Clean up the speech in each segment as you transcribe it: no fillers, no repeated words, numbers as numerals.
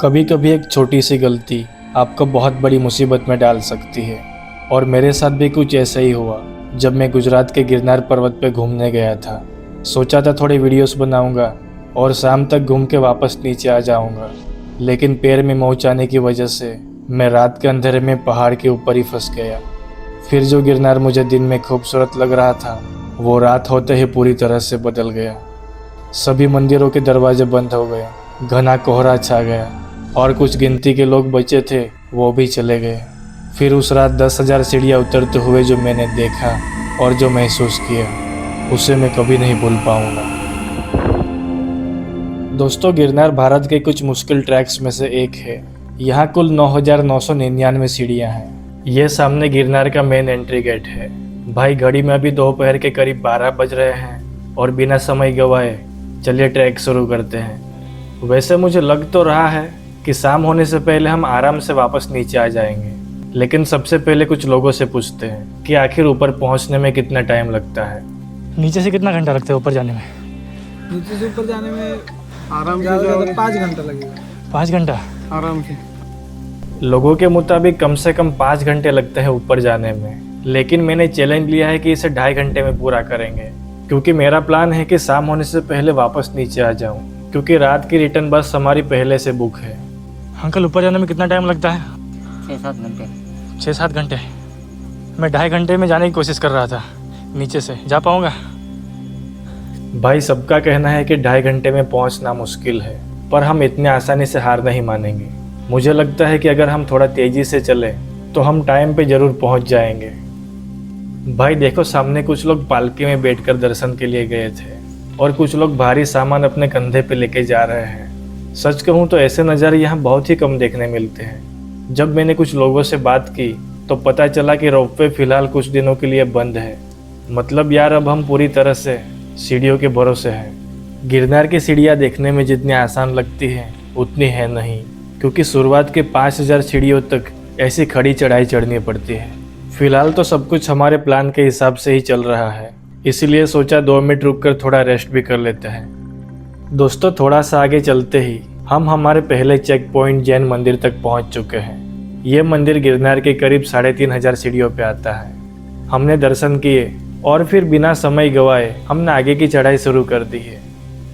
कभी कभी एक छोटी सी गलती आपको बहुत बड़ी मुसीबत में डाल सकती है। और मेरे साथ भी कुछ ऐसा ही हुआ जब मैं गुजरात के गिरनार पर्वत पे घूमने गया था। सोचा था थोड़े वीडियोस बनाऊंगा और शाम तक घूम के वापस नीचे आ जाऊंगा, लेकिन पैर में मोच आने की वजह से मैं रात के अंधेरे में पहाड़ के ऊपर ही फंस गया। फिर जो गिरनार मुझे दिन में खूबसूरत लग रहा था वो रात होते ही पूरी तरह से बदल गया। सभी मंदिरों के दरवाजे बंद हो गए, घना कोहरा छा गया और कुछ गिनती के लोग बचे थे वो भी चले गए। फिर उस रात 10,000 सीढ़ियाँ उतरते हुए जो मैंने देखा और जो महसूस किया उसे मैं कभी नहीं भूल पाऊंगा। दोस्तों, गिरनार भारत के कुछ मुश्किल ट्रैक्स में से एक है। यहाँ कुल 9,999 सीढ़ियाँ हैं। ये सामने गिरनार का मेन एंट्री गेट है। भाई, घड़ी में अभी दोपहर के करीब 12 बज रहे हैं और बिना समय गवाए चलिए ट्रैक शुरू करते हैं। वैसे मुझे लग तो रहा है कि शाम होने से पहले हम आराम से वापस नीचे आ जाएंगे, लेकिन सबसे पहले कुछ लोगों से पूछते हैं कि आखिर ऊपर पहुंचने में कितना टाइम लगता है। नीचे से कितना घंटा लगता है ऊपर जाने में? नीचे से ऊपर जाने में आराम से 5 घंटा लगेगा। 5 घंटा आराम से। लोगों के मुताबिक कम से कम 5 घंटे लगते हैं ऊपर जाने में, लेकिन मैंने चैलेंज लिया है कि इसे 2.5 घंटे में पूरा करेंगे, क्योंकि मेरा प्लान है कि शाम होने से पहले वापस नीचे आ जाऊं, क्योंकि रात की रिटर्न बस हमारी पहले से बुक है। अंकल, ऊपर जाने में कितना टाइम लगता है? 6-7 घंटे। 6-7 घंटे। मैं 2.5 घंटे में जाने की कोशिश कर रहा था। नीचे से जा पाऊंगा? भाई, सबका कहना है कि 2.5 घंटे में पहुंचना मुश्किल है, पर हम इतने आसानी से हार नहीं मानेंगे। मुझे लगता है कि अगर हम थोड़ा तेजी से चले तो हम टाइम पे ज़रूर पहुंच जाएंगे। भाई देखो, सामने कुछ लोग पालकी में बैठकर दर्शन के लिए गए थे और कुछ लोग भारी सामान अपने कंधे पे लेके जा रहे हैं। सच कहूँ तो ऐसे नज़ारे यहाँ बहुत ही कम देखने मिलते हैं। जब मैंने कुछ लोगों से बात की तो पता चला कि रोपवे फ़िलहाल कुछ दिनों के लिए बंद है। मतलब यार, अब हम पूरी तरह से सीढ़ियों के भरोसे हैं। गिरनार की सीढ़ियाँ देखने में जितनी आसान लगती हैं उतनी है नहीं, क्योंकि शुरुआत के 5,000 सीढ़ियों तक ऐसी खड़ी चढ़ाई चढ़नी पड़ती है। फ़िलहाल तो सब कुछ हमारे प्लान के हिसाब से ही चल रहा है, इसीलिए सोचा 2 मिनट रुककर थोड़ा रेस्ट भी कर लेते हैं। दोस्तों, थोड़ा सा आगे चलते ही हम हमारे पहले चेक पॉइंट जैन मंदिर तक पहुंच चुके हैं। ये मंदिर गिरनार के करीब 3,500 सीढ़ियों पे आता है। हमने दर्शन किए और फिर बिना समय गवाए हमने आगे की चढ़ाई शुरू कर दी है।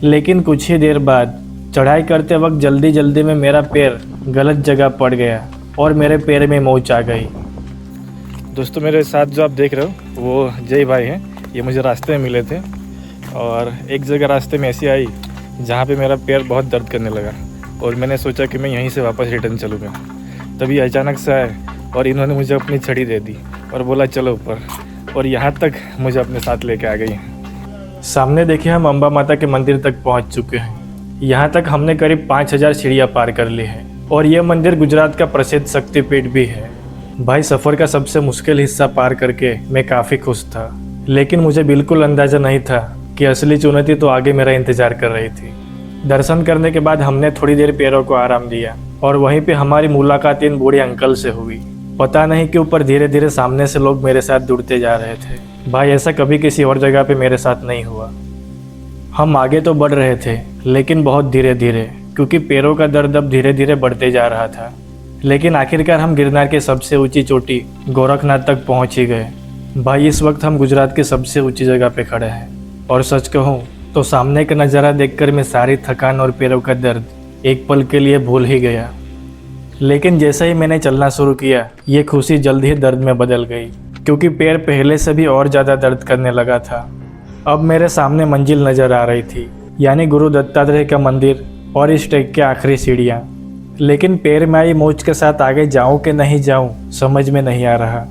लेकिन कुछ ही देर बाद चढ़ाई करते वक्त जल्दी जल्दी में मेरा पैर गलत जगह पड़ गया और मेरे पैर में मोच आ गई। दोस्तों, मेरे साथ जो आप देख रहे हो वो जय भाई हैं। ये मुझे रास्ते में मिले थे और एक जगह रास्ते में ऐसी आई जहाँ पे मेरा पैर बहुत दर्द करने लगा और मैंने सोचा कि मैं यहीं से वापस रिटर्न चलूँगा। तभी अचानक से आए और इन्होंने मुझे अपनी छड़ी दे दी और बोला चलो ऊपर, और यहाँ तक मुझे अपने साथ लेके आ गई। सामने देखिए, हम अम्बा माता के मंदिर तक पहुँच चुके हैं। यहाँ तक हमने करीब 5,000 सीढ़ियाँ पार कर ली हैं और ये मंदिर गुजरात का प्रसिद्ध शक्तिपीठ भी है। भाई, सफ़र का सबसे मुश्किल हिस्सा पार करके मैं काफ़ी खुश था, लेकिन मुझे बिल्कुल अंदाज़ा नहीं था कि असली चुनौती तो आगे मेरा इंतज़ार कर रही थी। दर्शन करने के बाद हमने थोड़ी देर पैरों को आराम दिया और वहीं पे हमारी मुलाकात इन बूढ़े अंकल से हुई। पता नहीं क्यों पर धीरे धीरे सामने से लोग मेरे साथ जुड़ते जा रहे थे। भाई, ऐसा कभी किसी और जगह पे मेरे साथ नहीं हुआ। हम आगे तो बढ़ रहे थे, लेकिन बहुत धीरे धीरे, क्योंकि पैरों का दर्द अब धीरे धीरे बढ़ते जा रहा था। लेकिन आखिरकार हम गिरनार के सबसे ऊंची चोटी गोरखनाथ तक पहुंच ही गए। भाई, इस वक्त हम गुजरात की सबसे ऊंची जगह पे खड़े हैं और सच कहूँ तो सामने का नज़ारा देखकर मैं सारी थकान और पैरों का दर्द एक पल के लिए भूल ही गया। लेकिन जैसे ही मैंने चलना शुरू किया, ये खुशी जल्द ही दर्द में बदल गई, क्योंकि पैर पहले से भी और ज़्यादा दर्द करने लगा था। अब मेरे सामने मंजिल नज़र आ रही थी, यानी गुरु दत्तात्रेय का मंदिर और इस ट्रैक की आखिरी सीढ़ियाँ। लेकिन पैर में आई मोच के साथ आगे जाऊँ कि नहीं जाऊँ समझ में नहीं आ रहा।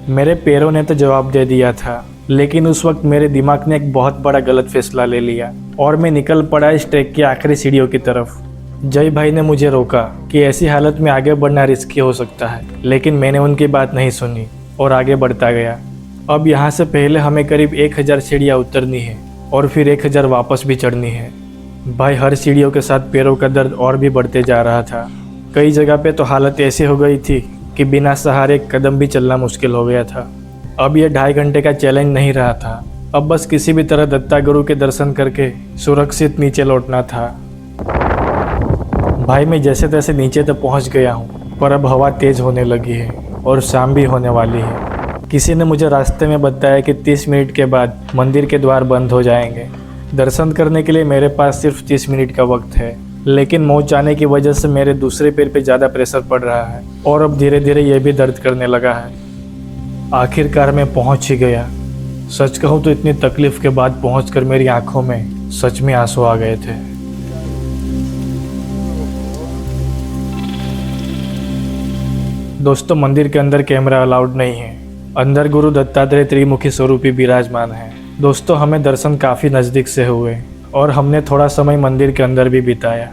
मेरे पैरों ने तो जवाब दे दिया था, लेकिन उस वक्त मेरे दिमाग ने एक बहुत बड़ा गलत फैसला ले लिया और मैं निकल पड़ा इस ट्रैक की आखिरी सीढ़ियों की तरफ। जय भाई ने मुझे रोका कि ऐसी हालत में आगे बढ़ना रिस्की हो सकता है, लेकिन मैंने उनकी बात नहीं सुनी और आगे बढ़ता गया। अब यहाँ से पहले हमें करीब 1,000 सीढ़ियाँ उतरनी है और फिर 1,000 वापस भी चढ़नी है। भाई, हर सीढ़ियों के साथ पैरों का दर्द और भी बढ़ते जा रहा था। कई जगह पे तो हालत ऐसी हो गई थी कि बिना सहारे एक कदम भी चलना मुश्किल हो गया था। अब यह 2.5 घंटे का चैलेंज नहीं रहा था, अब बस किसी भी तरह दत्ता गुरु के दर्शन करके सुरक्षित नीचे लौटना था। भाई मैं जैसे तैसे नीचे तक पहुंच गया हूं, पर अब हवा तेज़ होने लगी है और शाम भी होने वाली है। किसी ने मुझे रास्ते में बताया कि 30 मिनट के बाद मंदिर के द्वार बंद हो जाएंगे। दर्शन करने के लिए मेरे पास सिर्फ 30 मिनट का वक्त है, लेकिन मोच आने की वजह से मेरे दूसरे पैर पे ज़्यादा प्रेशर पड़ रहा है और अब धीरे धीरे ये भी दर्द करने लगा है। आखिरकार मैं पहुंच ही गया। सच कहूँ तो इतनी तकलीफ के बाद पहुंचकर मेरी आंखों में सच में आंसू आ गए थे। दोस्तों, मंदिर के अंदर कैमरा अलाउड नहीं है। अंदर गुरु दत्तात्रेय त्रिमुखी स्वरूपी विराजमान है। दोस्तों, हमें दर्शन काफ़ी नज़दीक से हुए और हमने थोड़ा समय मंदिर के अंदर भी बिताया।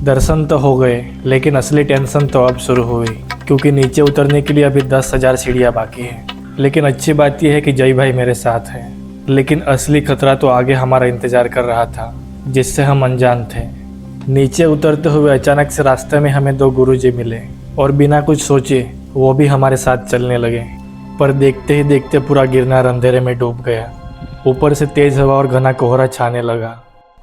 दर्शन तो हो गए, लेकिन असली टेंशन तो अब शुरू हुई, क्योंकि नीचे उतरने के लिए अभी 10,000 सीढ़ियाँ बाकी हैं। लेकिन अच्छी बात यह है कि जय भाई मेरे साथ हैं। लेकिन असली खतरा तो आगे हमारा इंतज़ार कर रहा था, जिससे हम अनजान थे। नीचे उतरते हुए अचानक से रास्ते में हमें 2 गुरुजी मिले और बिना कुछ सोचे वो भी हमारे साथ चलने लगे। पर देखते ही देखते पूरा गिरनार अंधेरे में डूब गया। ऊपर से तेज़ हवा और घना कोहरा छाने लगा।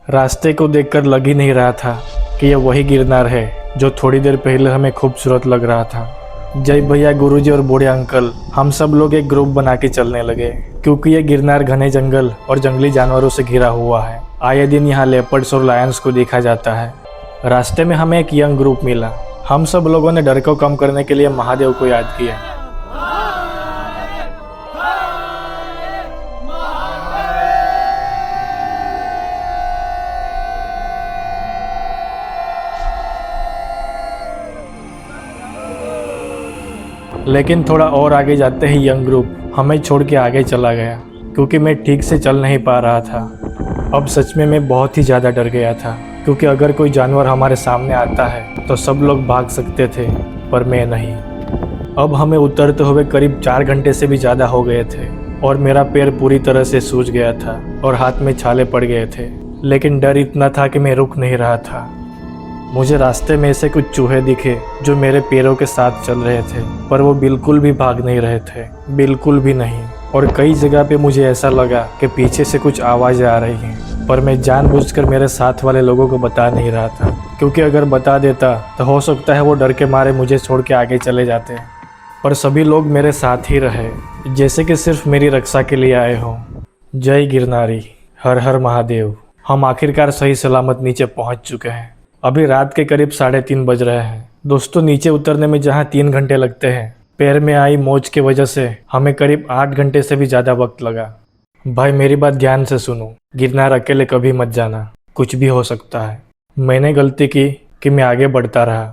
रास्ते को देखकर लग ही नहीं रहा था कि यह वही गिरनार है जो थोड़ी देर पहले हमें खूबसूरत लग रहा था। जय भैया, गुरुजी और बूढ़े अंकल, हम सब लोग एक ग्रुप बना के चलने लगे, क्योंकि यह गिरनार घने जंगल और जंगली जानवरों से घिरा हुआ है। आए दिन यहाँ लेपर्ड्स और लायंस को देखा जाता है। रास्ते में हमें एक यंग ग्रुप मिला। हम सब लोगों ने डर को कम करने के लिए महादेव को याद किया। लेकिन थोड़ा और आगे जाते ही यंग ग्रुप हमें छोड़ के आगे चला गया, क्योंकि मैं ठीक से चल नहीं पा रहा था। अब सच में मैं बहुत ही ज़्यादा डर गया था, क्योंकि अगर कोई जानवर हमारे सामने आता है तो सब लोग भाग सकते थे, पर मैं नहीं। अब हमें उतरते हुए करीब 4 घंटे से भी ज़्यादा हो गए थे और मेरा पैर पूरी तरह से सूज गया था और हाथ में छाले पड़ गए थे। लेकिन डर इतना था कि मैं रुक नहीं रहा था। मुझे रास्ते में से कुछ चूहे दिखे जो मेरे पैरों के साथ चल रहे थे, पर वो बिल्कुल भी भाग नहीं रहे थे, बिल्कुल भी नहीं। और कई जगह पे मुझे ऐसा लगा कि पीछे से कुछ आवाज़ें आ रही हैं, पर मैं जानबूझकर मेरे साथ वाले लोगों को बता नहीं रहा था, क्योंकि अगर बता देता तो हो सकता है वो डर के मारे मुझे छोड़ के आगे चले जाते। पर सभी लोग मेरे साथ ही रहे, जैसे कि सिर्फ मेरी रक्षा के लिए आए हों। जय गिरनारी, हर हर महादेव। हम आखिरकार सही सलामत नीचे पहुंच चुके हैं। अभी रात के करीब 3:30 बज रहे हैं। दोस्तों, नीचे उतरने में जहां 3 घंटे लगते हैं, पैर में आई मोच की वजह से हमें करीब 8 घंटे से भी ज़्यादा वक्त लगा। भाई मेरी बात ध्यान से सुनो, गिरनार अकेले कभी मत जाना, कुछ भी हो सकता है। मैंने गलती की कि मैं आगे बढ़ता रहा,